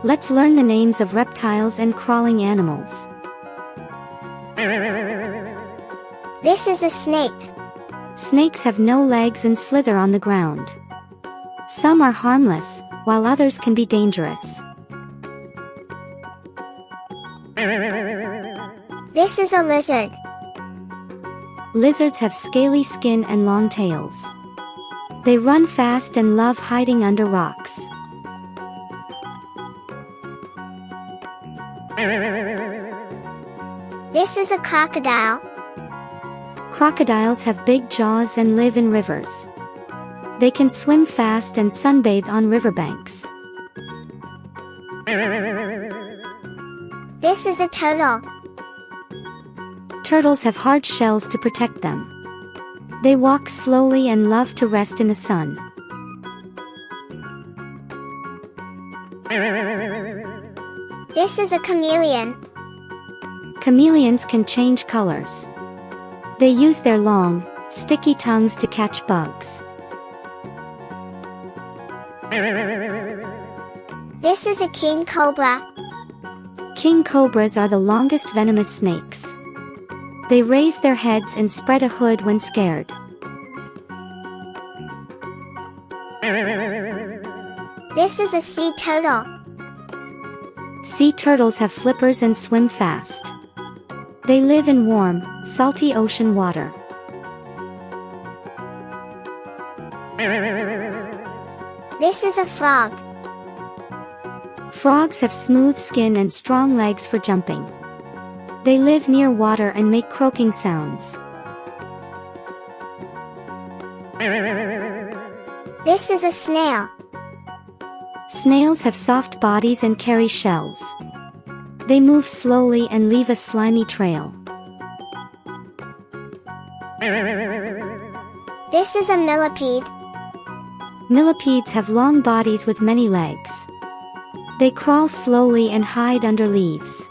Let's learn the names of reptiles and crawling animals. This is a snake. Snakes have no legs and slither on the ground. Some are harmless, while others can be dangerous. This is a lizard. Lizards have scaly skin and long tails. They run fast and love hiding under rocks. This is a crocodile. Crocodiles have big jaws and live in rivers. They can swim fast and sunbathe on riverbanks. This is a turtle. Turtles have hard shells to protect them. They walk slowly and love to rest in the sun. This is a chameleon. Chameleons can change colors. They use their long, sticky tongues to catch bugs. This is a king cobra. King cobras are the longest venomous snakes. They raise their heads and spread a hood when scared. This is a sea turtle. Sea turtles have flippers and swim fast. They live in warm, salty ocean water. This is a frog. Frogs have smooth skin and strong legs for jumping. They live near water and make croaking sounds. This is a snail. Snails have soft bodies and carry shells. They move slowly and leave a slimy trail. This is a millipede. Millipedes have long bodies with many legs. They crawl slowly and hide under leaves.